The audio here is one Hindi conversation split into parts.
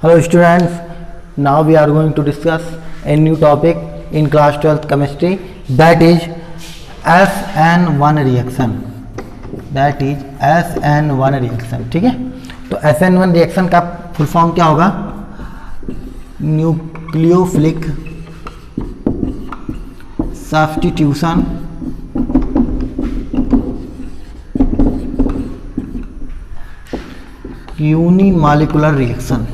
Hello students, now we are going to discuss a new topic in class 12th chemistry, that is SN1 reaction. That is SN1 reaction. ठीक है, तो SN1 रिएक्शन का फुल फॉर्म क्या होगा? Nucleophilic substitution unimolecular reaction.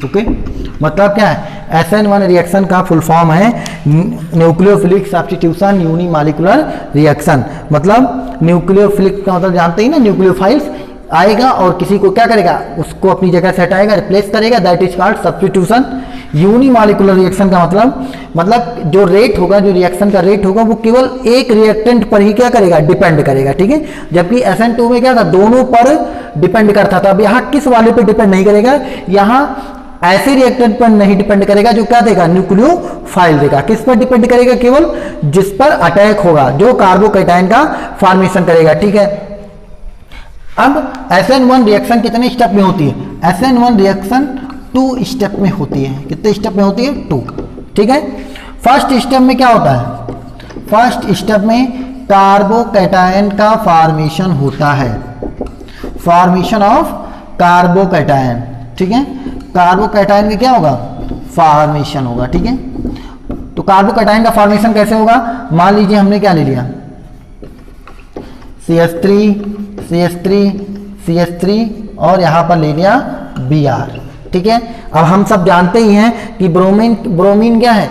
Okay, मतलब क्या है? SN1 रिएक्शन का फुल फॉर्म है न्यूक्लियोफिलिक सब्स्टिट्यूशन यूनिमॉलिक्यूलर रिएक्शन. मतलब न्यूक्लियोफिलिक का मतलब जानते ही ना, न्यूक्लियोफाइल्स आएगा और किसी को क्या करेगा, उसको अपनी जगह से हटाएगा, रिप्लेस करेगा, that is called substitution. Unimolecular reaction का मतलब जो रेट होगा, जो रिएक्शन का रेट होगा, वो केवल एक रिएक्टेंट पर ही क्या करेगा, डिपेंड करेगा. ठीक है, जबकि SN2 में क्या था, दोनों पर डिपेंड करता था. अब यहाँ किस वाले पे डिपेंड नहीं करेगा, यहाँ ऐसे रिएक्टेंट पर नहीं डिपेंड करेगा जो क्या देगा, न्यूक्लियोफाइल देगा. किस पर डिपेंड करेगा, केवल जिस पर अटैक होगा, जो कार्बोकैटायन का फॉर्मेशन करेगा. ठीक है, अब SN1 रिएक्शन कितने स्टेप में होती है? SN1 रिएक्शन 2 स्टेप में होती है. कितने स्टेप में होती है? 2. ठीक है, फर्स्ट स्टेप में क्या होता है? फर्स्ट स्टेप में कार्बोकैटायन का फॉर्मेशन होता है, फॉर्मेशन ऑफ कार्बोकैटायन. ठीक है, कार्बोकैटायन का क्या होगा, फॉर्मेशन होगा. ठीक है, तो कार्बोकैटायन का फॉर्मेशन कैसे होगा? मान लीजिए हमने क्या ले लिया, CH3 और यहां पर ले लिया Br. ठीक है, अब हम सब जानते ही हैं कि ब्रोमीन क्या है,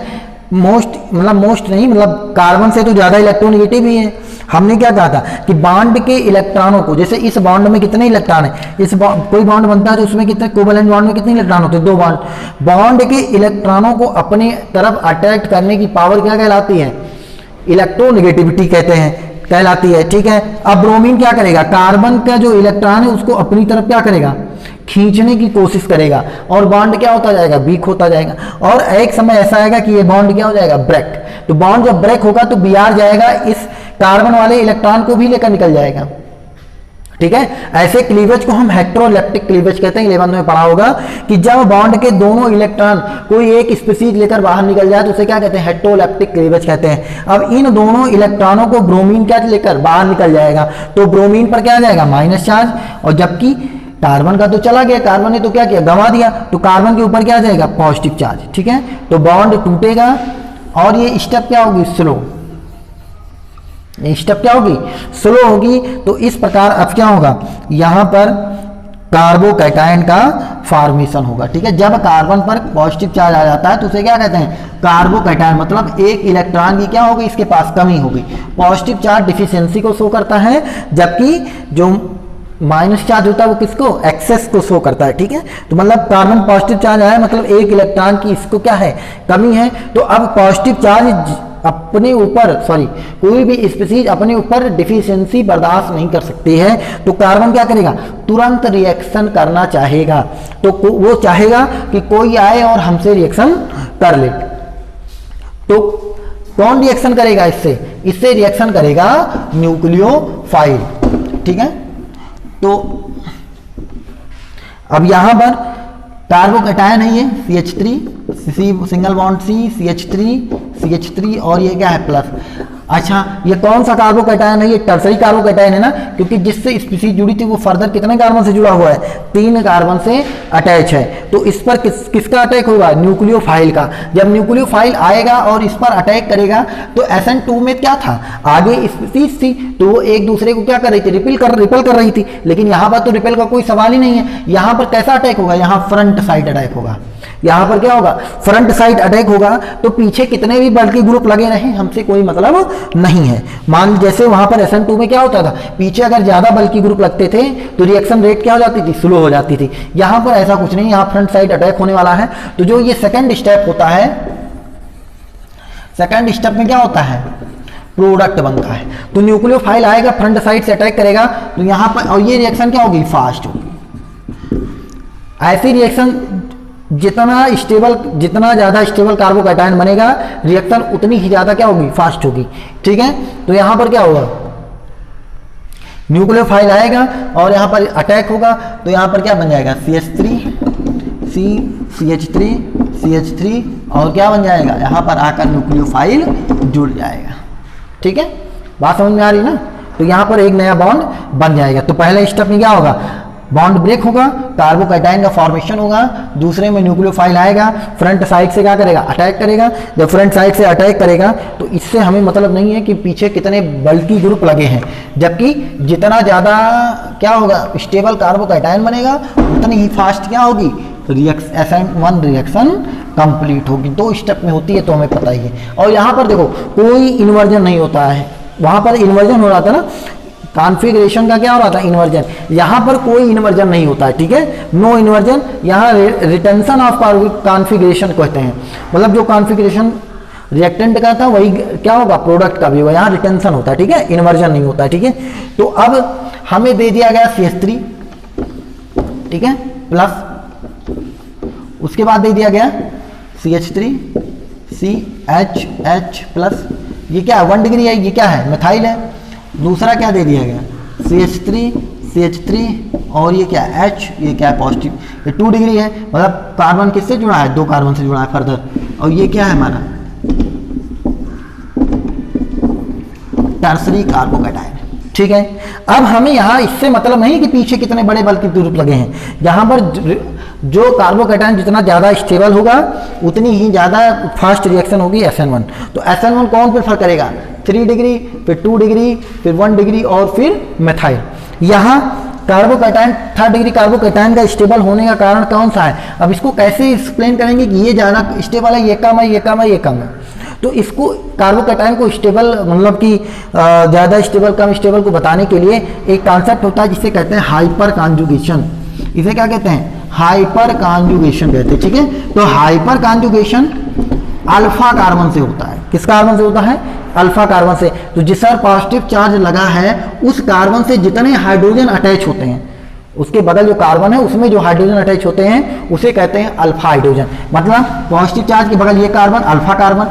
मोस्ट नहीं, मतलब कार्बन से तो ज्यादा इलेक्ट्रोनेगेटिव ही है. हमने क्या कहा था कि बॉन्ड के इलेक्ट्रॉनों को, जैसे इस बॉन्ड में कितने इलेक्ट्रॉन है, कोई बॉन्ड बनता है तो उसमें कितने कोवैलेंट बॉन्ड में कितने इलेक्ट्रॉन होते हैं? 2 बॉन्ड. बॉन्ड के इलेक्ट्रॉनों को अपनी तरफ अट्रैक्ट करने की पावर क्या कहलाती है? इलेक्ट्रोनेगेटिविटी कहलाती है. ठीक है, अब ब्रोमीन क्या करेगा, कार्बन का जो इलेक्ट्रॉन है उसको अपनी तरफ क्या करेगा, खींचने की कोशिश करेगा, और बॉन्ड क्या होता जाएगा, वीक होता जाएगा, और एक समय ऐसा आएगा कि ये बॉन्ड क्या हो जाएगा, ब्रेक. तो बॉन्ड जब ब्रेक होगा तो Br जाएगा, इस कार्बन वाले इलेक्ट्रॉन को भी लेकर निकल जाएगा. ठीक है, ऐसे क्लीवेज को हम हेटेरोलेप्टिक क्लीवेज कहते हैं. 11th में पढ़ा होगा कि जब बॉन्ड के दोनों इलेक्ट्रॉन कोई एक स्पीशीज लेकर बाहर निकल जाए तो उसे क्या कहते हैं, हेटेरोलेप्टिक क्लीवेज कहते हैं. अब इन दोनों इलेक्ट्रॉनों को ब्रोमीन क्या लेकर बाहर निकल जाएगा, तो ब्रोमीन पर क्या आ जाएगा, माइनस चार्ज, और जबकि कार्बन का तो चला गया, कार्बन ने तो क्या किया, गंवा दिया, तो कार्बन के ऊपर क्या आ जाएगा, पॉजिटिव चार्ज. ठीक है, तो बॉन्ड टूटेगा और ये स्टेप क्या होगी, स्लो. ये स्टेप क्या होगी, स्लो होगी. तो इस प्रकार अब क्या होगा, यहां पर कार्बोकैटायन का फॉर्मेशन होगा. ठीक है, जब कार्बन पर पॉजिटिव चार्ज आ जाता है तो उसे क्या कहते हैं, कार्बोकैटायन. मतलब एक इलेक्ट्रॉन की क्या होगी, इसके पास कमी होगी. पॉजिटिव चार्ज डिफिशियंसी को शो करता है, जबकि जो माइनस चार्ज होता है वो किसको, एक्सेस को शो करता है. ठीक है, तो मतलब कार्बन पॉजिटिव चार्ज आया, मतलब एक इलेक्ट्रॉन की इसको क्या है, कमी है. तो अब पॉजिटिव चार्ज अपने ऊपर, कोई भी स्पीशीज अपने ऊपर डिफिशियंसी बर्दाश्त नहीं कर सकती है, तो कार्बन क्या करेगा, तुरंत रिएक्शन करना चाहेगा. तो वो चाहेगा कि कोई आए और हमसे रिएक्शन कर ले. तो कौन रिएक्शन करेगा इससे रिएक्शन करेगा न्यूक्लियोफाइल. ठीक है, तो अब यहां पर कार्बोकैटायन है, ये CH3, सिंगल बॉन्ड CH3 और ये क्या है, प्लस. अच्छा, ये कौन सा कार्बोकैटायन है, ये टर्सरी कार्बोकैटायन है ना, क्योंकि जिससे स्पीशीज जुड़ी थी वो फर्दर कितने कार्बन से जुड़ा हुआ है, 3 कार्बन से अटैच है. तो इस पर किसका अटैक होगा, न्यूक्लियोफाइल का. जब न्यूक्लियोफाइल आएगा और इस पर अटैक करेगा तो SN2 में क्या था, आगे स्पीशीज थी तो वो एक दूसरे को क्या कर रही थी, रिपेल कर रही थी. लेकिन यहाँ पर तो रिपेल का कोई सवाल ही नहीं है. यहाँ पर कैसा अटैक होगा, यहाँ फ्रंट साइड अटैक होगा. यहाँ पर क्या होगा, फ्रंट साइड अटैक होगा. तो पीछे कितने भी बल्कि ग्रुप लगे रहे, हमसे कोई मतलब नहीं है. मान जैसे वहां पर SN2 में क्या होता था, पीछे अगर ज्यादा बल्कि ग्रुप लगते थे तो रिएक्शन रेट क्या हो जाती थी, स्लो हो जाती थी. यहाँ पर ऐसा कुछ नहीं, यहाँ फ्रंट साइड अटैक होने वाला है. तो जो ये सेकंड स्टेप होता है, सेकंड स्टेप में क्या होता है, प्रोडक्ट बनता है. तो न्यूक्लियोफाइल आएगा, फ्रंट साइड से अटैक करेगा, तो यहाँ पर, और ये रिएक्शन क्या होगी, फास्ट होगी. ऐसी रिएक्शन जितना ज्यादा स्टेबल कार्बोकैटायन बनेगा, रिएक्शन उतनी ही ज्यादा क्या होगी, फास्ट होगी. ठीक है, तो यहां पर क्या होगा, न्यूक्लियोफाइल आएगा और यहाँ पर अटैक होगा तो यहाँ पर क्या बन जाएगा CH3 CH3 CH3 और क्या बन जाएगा, यहाँ पर आकर न्यूक्लियोफाइल जुड़ जाएगा। ठीक है, बात समझ में आ रही ना। तो यहाँ पर एक नया बॉन्ड बन जाएगा। तो पहले स्टेप में क्या होगा, बॉन्ड ब्रेक होगा, कार्बोकैटायन का फॉर्मेशन होगा, दूसरे में न्यूक्लियोफाइल आएगा, फ्रंट साइड से क्या करेगा, अटैक करेगा। जब फ्रंट साइड से अटैक करेगा तो इससे हमें मतलब नहीं है कि पीछे कितने बल्कि ग्रुप लगे हैं, जबकि जितना ज़्यादा क्या होगा स्टेबल कार्बोकैटायन बनेगा उतनी ही फास्ट क्या होगी SN1 रिएक्शन कंप्लीट होगी। 2 स्टेप में होती है तो हमें पता ही है। और यहाँ पर देखो कोई इन्वर्जन नहीं होता है, वहाँ पर इन्वर्जन हो रहा था ना, कॉन्फ़िगरेशन का क्या हो रहा था, इन्वर्जन। यहाँ पर कोई इन्वर्जन नहीं होता है। ठीक है, नो इन्वर्जन, यहाँ रिटेंशन ऑफ कॉन्फ़िगरेशन कहते हैं। मतलब जो कॉन्फ़िगरेशन रिएक्टेंट का था वही क्या होगा, प्रोडक्ट का भी होगा, यहाँ रिटेंशन होता है। ठीक है, इन्वर्जन नहीं होता है। ठीक है, तो अब हमें दे दिया गया CH3, ठीक है, प्लस उसके बाद दे दिया गया CH3 CH प्लस, ये क्या है 1 डिग्री है, ये क्या है मिथाइल है। दूसरा क्या दे दिया गया CH3 और ये क्या है H, ये क्या है पॉजिटिव, ये 2 डिग्री है। मतलब कार्बन किससे जुड़ा है, 2 कार्बन से जुड़ा है फर्दर। और ये क्या है हमारा टर्सरी कार्बोकैटायन। ठीक है, अब हमें यहाँ इससे मतलब नहीं कि पीछे कितने बड़े बल्कि ग्रुप लगे हैं। यहाँ पर जो कार्बोकैटायन जितना ज़्यादा स्टेबल होगा उतनी ही ज़्यादा फास्ट रिएक्शन होगी SN1। तो SN1 कौन प्रेफर करेगा, 3 डिग्री, फिर 2 डिग्री, फिर 1 डिग्री और फिर मेथाइल। यहाँ कार्बोकैटायन 3rd डिग्री कार्बोकैटायन का स्टेबल होने का कारण कौन सा है, अब इसको कैसे एक्सप्लेन करेंगे कि ये ज़्यादा स्टेबल है, ये कम है, ये कम है, ये कम है। तो इसको कार्बोकैटायन को स्टेबल मतलब कि ज़्यादा स्टेबल कम स्टेबल को बताने के लिए एक कॉन्सेप्ट होता है जिसे कहते हैं हाइपर कॉन्जुगेशन। इसे क्या कहते हैं, हाइपर कॉन्जुगेशन कहते हैं। ठीक है, तो हाइपर कॉन्जुगेशन अल्फा कार्बन से होता है। किस कार्बन से होता है, अल्फा कार्बन से। तो जिस पर पॉजिटिव चार्ज लगा है उस कार्बन से जितने हाइड्रोजन अटैच होते हैं, उसके बगल जो कार्बन है उसमें जो हाइड्रोजन अटैच होते हैं उसे कहते हैं अल्फा हाइड्रोजन। मतलब पॉजिटिव चार्ज के बगल ये carbon alpha carbon,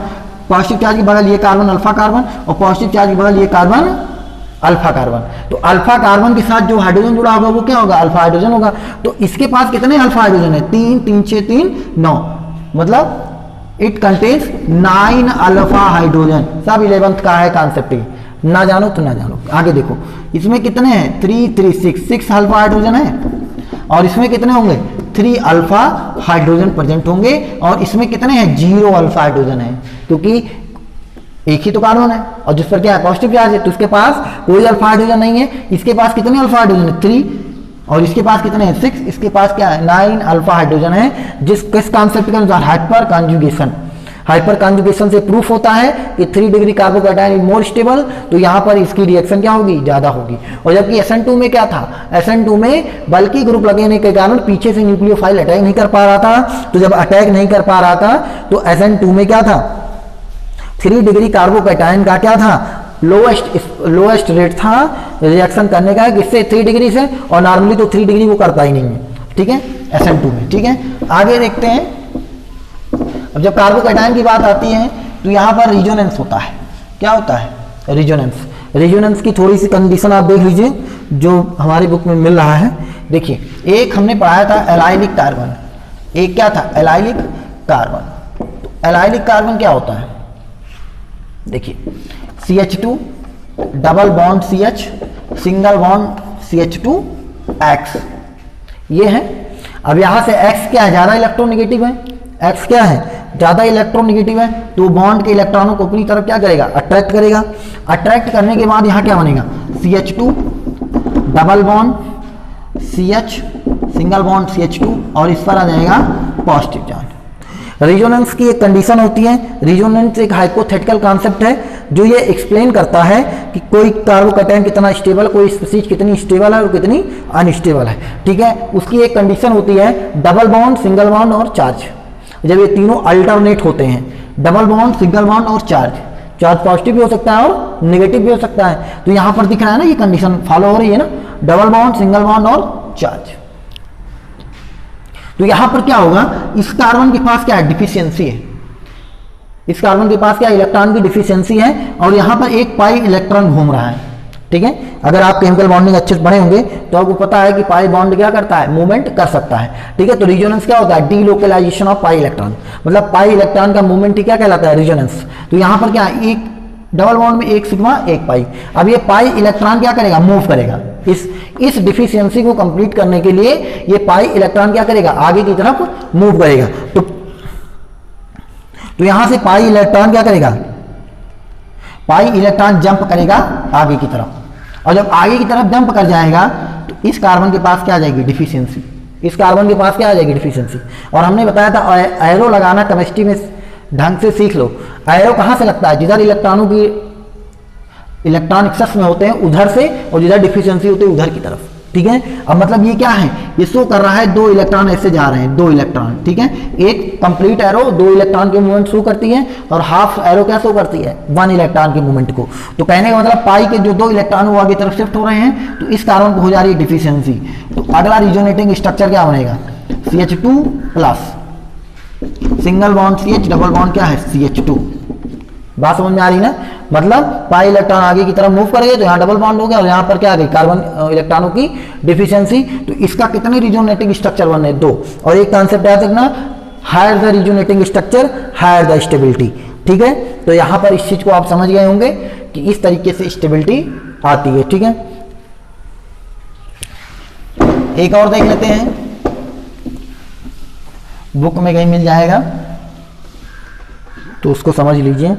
positive charge के बगल ये कार्बन अल्फा कार्बन, और पॉजिटिव चार्ज के बगल ये कार्बन अल्फा कार्बन। तो अल्फा कार्बन के साथ जो हाइड्रोजन जुड़ा होगा वो क्या होगा, अल्फा हाइड्रोजन होगा। तो इसके पास कितने अल्फा हाइड्रोजन है, 3 3 6 3 9, मतलब इट कंटेन्स 9 अल्फा हाइड्रोजन। सब 11th का है कॉन्सेप्ट, ना जानो तो ना जानो। आगे देखो इसमें कितने हैं, 3 3 6 अल्फा हाइड्रोजन है, और इसमें कितने होंगे 3 अल्फा हाइड्रोजन प्रेजेंट होंगे, और इसमें कितने हैं 0 अल्फा हाइड्रोजन है, क्योंकि एक ही तो कार्बन है और जिस पर क्या है पॉजिटिव चार्ज है, तो उसके पास कोई अल्फा हाइड्रोजन नहीं है। इसके पास कितने अल्फा हाइड्रोजन है 3, और इसके पास कितने हैं 6, इसके पास क्या है 9 अल्फा हाइड्रोजन है। किस कॉन्सेप्ट के अनुसार, हाइपर कॉन्जुगेशन। हाइपर कॉन्जुगेशन से प्रूफ होता है कि 3 degree carbocation is more stable, तो यहाँ पर इसकी रिएक्शन क्या होगी, ज़्यादा होगी। और जबकि SN2 में क्या था, SN2 में बल्कि ग्रुप लगने के कारण पीछे से न्यूक्लियोफाइल अटैक नहीं कर पा रहा था। तो जब अटैक नहीं कर पा रहा था तो SN2 में क्या था, 3 डिग्री कार्बोकैटायन का क्या था, लोएस्ट रेट था रिएक्शन करने का किससे, 3 डिग्री से। और नॉर्मली तो 3 डिग्री वो करता ही नहीं है। ठीक है, SN2 में। ठीक है, आगे देखते हैं। अब जब कार्बोकैटायन की बात आती है तो यहाँ पर रिजोनेंस होता है। क्या होता है, रिजोनेंस। रिजोनेंस की थोड़ी सी कंडीशन आप देख लीजिए जो हमारी बुक में मिल रहा है। देखिए, एक हमने पढ़ाया था एलाइलिक कार्बन, एक क्या था एलाइलिक कार्बन। तो एलाइलिक कार्बन क्या होता है, देखिए CH2 double bond CH single bond CH2X, ये है। अब यहाँ से X क्या है, ज़्यादा इलेक्ट्रोनेगेटिव है, X क्या है ज़्यादा इलेक्ट्रोनेगेटिव है, तो बॉन्ड के इलेक्ट्रॉनों को अपनी तरफ क्या करेगा, अट्रैक्ट करेगा। अट्रैक्ट करने के बाद यहाँ क्या बनेगा, CH2 double bond CH single bond CH2, और इस पर आ जाएगा पॉजिटिव चार्ज। रिजोनेंस की एक कंडीशन होती है। रिजोनेंस एक हाइपोथेटिकल कॉन्सेप्ट है जो ये एक्सप्लेन करता है कि कोई कार्बोकैटायन कितना स्टेबल, कोई स्पीशीज कितनी स्टेबल है और कितनी अनस्टेबल है। ठीक है, उसकी एक कंडीशन होती है डबल बॉन्ड, सिंगल बॉन्ड और चार्ज। जब ये तीनों अल्टरनेट होते हैं, डबल बॉन्ड, सिंगल बॉन्ड और चार्ज पॉजिटिव भी हो सकता है और नेगेटिव भी हो सकता है। तो यहाँ पर दिख रहा है ना, ये कंडीशन फॉलो हो रही है ना, डबल बॉन्ड, सिंगल बॉन्ड और चार्ज। तो यहां पर क्या होगा, इस कार्बन के पास क्या है, डिफिशियंसी है। इस कार्बन के पास क्या इलेक्ट्रॉन की डिफिशियंसी है, और यहां पर एक पाई इलेक्ट्रॉन घूम रहा है। ठीक है। अगर आप केमिकल बॉन्डिंग अच्छे से पढ़े होंगे तो आपको पता है कि पाई बॉन्ड क्या करता है, मूवमेंट कर सकता है, ठीक है। तो रिजोनेंस क्या होता है, डीलोकलाइजेशन ऑफ पाई इलेक्ट्रॉन, मतलब पाई इलेक्ट्रॉन का मूवमेंट ही क्या कहलाता है, रिजोनेंस। तो यहाँ पर क्या है, एक डबल बॉन्ड में एक सिग्मा एक पाई। अब ये पाई इलेक्ट्रॉन क्या करेगा, मूव करेगा। इस डिफिशियंसी को कंप्लीट करने के लिए ये पाई इलेक्ट्रॉन क्या करेगा, आगे की तरफ मूव करेगा। तो यहां से पाई इलेक्ट्रॉन क्या करेगा, पाई इलेक्ट्रॉन जंप करेगा आगे की तरफ, और जब आगे की तरफ जंप कर जाएगा तो इस कार्बन के पास क्या आ जाएगी, डिफिशियंसी। इस कार्बन के पास क्या आ जाएगी, डिफिशियंसी। और हमने बताया था एरो लगाना केमिस्ट्री में ढंग से सीख लो। एरो कहां से लगता है, जिधर इलेक्ट्रॉनों की इलेक्ट्रॉन एक्सेस में होते हैं उधर से, और जिधर डिफिशियंसी होती है उधर की तरफ, ठीक है। अब मतलब ये क्या है, ये शो कर रहा है 2 इलेक्ट्रॉन ऐसे जा रहे हैं, 2 इलेक्ट्रॉन, ठीक है। एक कंप्लीट एरो 2 इलेक्ट्रॉन के मूवमेंट शो करती है, और हाफ एरो क्या शो करती है, 1 इलेक्ट्रॉन के मूवमेंट को। तो कहने का मतलब पाई के जो 2 इलेक्ट्रॉन वो आगे तरफ शिफ्ट हो रहे हैं, तो इस कारण को हो जा रही है डिफिशियंसी। तो अगला रिजोनेटिंग स्ट्रक्चर क्या बनेगा, CH2 plus single bond CH, double bond क्या है, CH2। बात समझ में आ रही ना, मतलब पाई इलेक्ट्रॉन आगे की तरफ मूव करेंगे तो यहाँ डबल बॉन्ड हो गया, और यहाँ पर क्या आ गई, कार्बन इलेक्ट्रॉनों की डिफिशियंसी। तो इसका कितने रिजोनेटिंग स्ट्रक्चर बन रहे, 2। और एक कॉन्सेप्ट याद रखना, higher the resonating structure higher the stability, ठीक है। तो यहाँ पर इस चीज को आप समझ गए होंगे कि इस तरीके से स्टेबिलिटी आती है, ठीक है। एक और देख लेते हैं, बुक में कहीं मिल जाएगा तो उसको समझ लीजिए।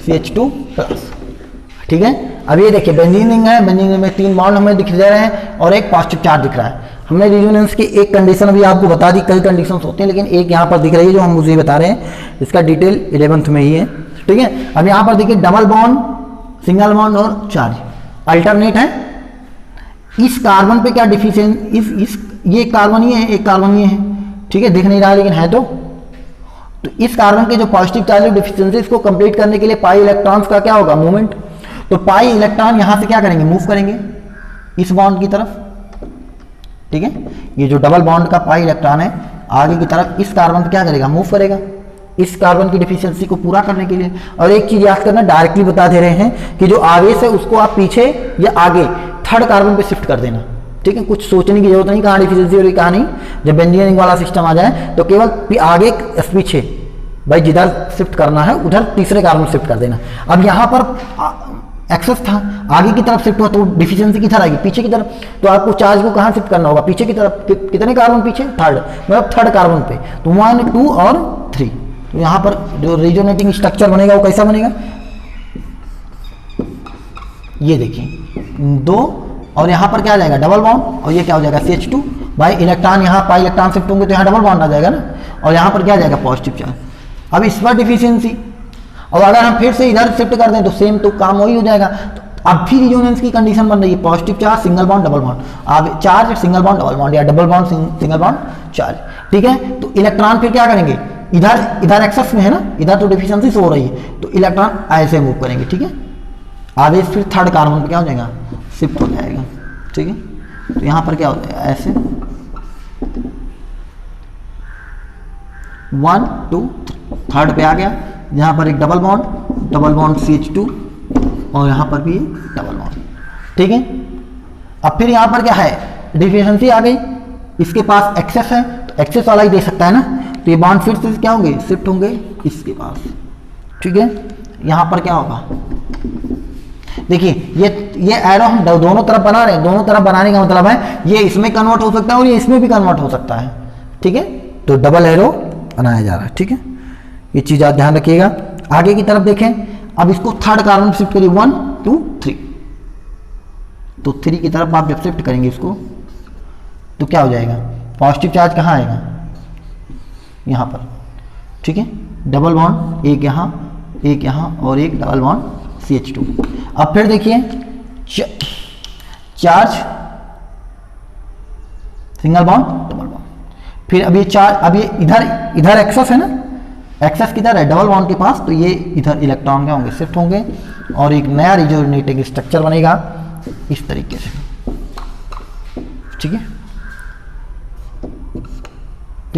CH2 प्लस, ठीक है। अब ये देखिए बेंजीन रिंग है, बेंजीन रिंग में 3 बॉन्ड हमें दिख दे रहे हैं और एक पॉजिटिव चार्ज दिख रहा है। हमने रिजोनेंस की एक कंडीशन अभी आपको बता दी, कई कंडीशंस होती हैं लेकिन एक यहाँ पर दिख रही है जो हम मुझे बता रहे हैं, इसका डिटेल 11th में ही है, ठीक है। अब यहाँ पर देखिए डबल बॉन्ड, सिंगल बॉन्ड और चार्ज अल्टरनेट है। इस कार्बन पे क्या डिफिशियंट, ये कार्बन ये है, एक कार्बन ये है, ठीक है, दिख नहीं रहा लेकिन है। तो इस कार्बन के जो पॉजिटिव चार्ज है डिफिशियंसी, इसको कंप्लीट करने के लिए पाई इलेक्ट्रॉन्स का क्या होगा, मूवमेंट। तो पाई इलेक्ट्रॉन यहां से क्या करेंगे, मूव करेंगे इस बॉन्ड की तरफ, ठीक है। ये जो डबल बॉन्ड का पाई इलेक्ट्रॉन है आगे की तरफ इस कार्बन पे क्या करेगा, मूव करेगा इस कार्बन की डिफिशियंसी को पूरा करने के लिए। और एक चीज याद करना, डायरेक्टली बता दे रहे हैं कि जो आवेश है उसको आप पीछे या आगे थर्ड कार्बन पे शिफ्ट कर देना, ठीक है। कुछ सोचने की जरूरत नहीं, कहाँ डिफिशियंसी हो रही कहाँ नहीं। जब बेंजीन रिंग वाला सिस्टम आ जाए तो केवल आगे पीछे, भाई जिधर शिफ्ट करना है उधर तीसरे कार्बन शिफ्ट कर देना। अब यहाँ पर एक्सेस था, आगे की तरफ शिफ्ट हुआ तो डिफिशियंसी किधर आएगी, पीछे की तरफ। तो आपको चार्ज को कहाँ शिफ्ट करना होगा, पीछे की तरफ। कितने कार्बन पीछे, थर्ड, मतलब थर्ड कार्बन पे। तो 1, 2 और 3। तो यहाँ पर जो रिजोनेटिंग स्ट्रक्चर बनेगा वो कैसा बनेगा, ये देखिए 2, और यहाँ पर क्या आ जाएगा, डबल बॉन्ड, और ये क्या हो जाएगा, CH2। भाई इलेक्ट्रॉन यहाँ पाई इलेक्ट्रॉन शिफ्ट होंगे तो यहाँ डबल बॉन्ड आ जाएगा ना, और यहाँ पर क्या आ जाएगा, पॉजिटिव चार्ज। अब इस पर डिफिशियंसी, और अगर हम फिर से इधर शिफ्ट कर दें तो सेम तो काम वही हो जाएगा। तो अब फिर रिजोनेंस की कंडीशन बन रही है, positive charge single bond double bond, अब charge single bond double bond, या double bond single bond charge, ठीक है। तो इलेक्ट्रॉन फिर क्या करेंगे, इधर एक्सेस में है ना, इधर तो डिफिशियंसी हो रही है, तो इलेक्ट्रॉन ऐसे मूव करेंगे, ठीक है। आवेश फिर थर्ड कार्बन पे क्या हो जाएगा, शिफ्ट हो जाएगा, ठीक है। तो यहाँ पर क्या हो जाएगा, ऐसे 1, 2, थर्ड पे आ गया। यहाँ पर एक डबल बॉन्ड CH2, और यहाँ पर भी एक डबल बॉन्ड, ठीक है। अब फिर यहाँ पर क्या है, डिफिशियंसी आ गई, इसके पास एक्सेस है तो एक्सेस वाला ही दे सकता है ना। तो ये बॉन्ड फिर से क्या होंगे, शिफ्ट होंगे इसके पास, ठीक है। यहाँ पर क्या होगा, देखिए ये एरो हम दोनों तरफ बना रहे हैं, दोनों तरफ बनाने का मतलब है ये इसमें कन्वर्ट हो सकता है और ये इसमें भी कन्वर्ट हो सकता है, ठीक है। तो डबल एरो बनाया जा रहा है, ठीक है। ये चीज आप ध्यान रखिएगा। आगे की तरफ देखें, अब इसको थर्ड कार्बन शिफ्ट करिए, 1, 2, 3। तो 3 की तरफ आप जब शिफ्ट करेंगे इसको तो क्या हो जाएगा, पॉजिटिव चार्ज कहाँ आएगा, यहाँ पर, ठीक है। डबल बॉन्ड एक यहाँ और एक डबल बॉन्ड CH2। अब फिर देखिए charge single bond double bond, फिर अब ये चार्ज, अब ये इधर एक्सेस है ना, एक्सेस किधर है, डबल बॉन्ड के पास। तो ये इधर इलेक्ट्रॉन क्या होंगे, शिफ्ट होंगे, और एक नया रिजोनेटिंग स्ट्रक्चर बनेगा इस तरीके से, ठीक है।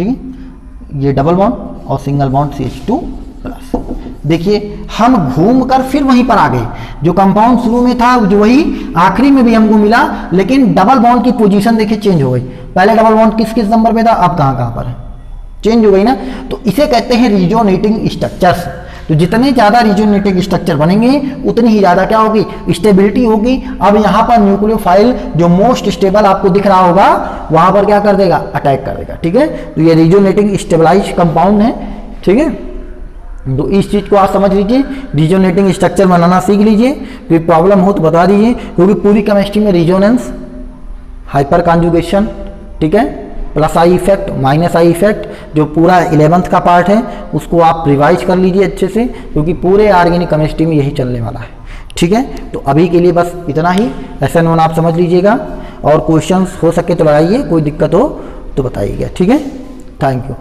ठीक है, ये डबल बॉन्ड और सिंगल बॉन्ड CH2+। देखिए हम घूमकर फिर वहीं पर आ गए, जो कंपाउंड शुरू में था जो वही आखिरी में भी हमको मिला, लेकिन डबल बॉन्ड की पोजीशन देखिए चेंज हो गई। पहले डबल बॉन्ड किस किस नंबर पे था, अब कहाँ पर है, चेंज हो गई ना। तो इसे कहते हैं रिजोनेटिंग स्ट्रक्चर्स। तो जितने ज़्यादा रिजोनेटिंग स्ट्रक्चर बनेंगे उतनी ही ज़्यादा क्या होगी, स्टेबिलिटी होगी। अब यहाँ पर न्यूक्लियोफाइल जो मोस्ट स्टेबल आपको दिख रहा होगा वहाँ पर क्या कर देगा, अटैक कर देगा। ठीक है, तो ये रिजोनेटिंग स्टेबलाइज कंपाउंड है। ठीक है, तो इस चीज़ को आप समझ लीजिए, रिजोनेटिंग स्ट्रक्चर बनाना सीख लीजिए। कोई प्रॉब्लम हो तो बता दीजिए, क्योंकि पूरी केमिस्ट्री में रिजोनेंस, हाइपर कॉन्जुगेशन, ठीक है, plus I effect, minus I effect, जो पूरा 11th का पार्ट है उसको आप रिवाइज कर लीजिए अच्छे से, क्योंकि पूरे ऑर्गेनिक केमिस्ट्री में यही चलने वाला है। ठीक है, तो अभी के लिए बस इतना ही। लेसन 1 आप समझ लीजिएगा, और क्वेश्चंस हो सके तो लगाइए, कोई दिक्कत हो तो बताइएगा। ठीक है, थैंक यू।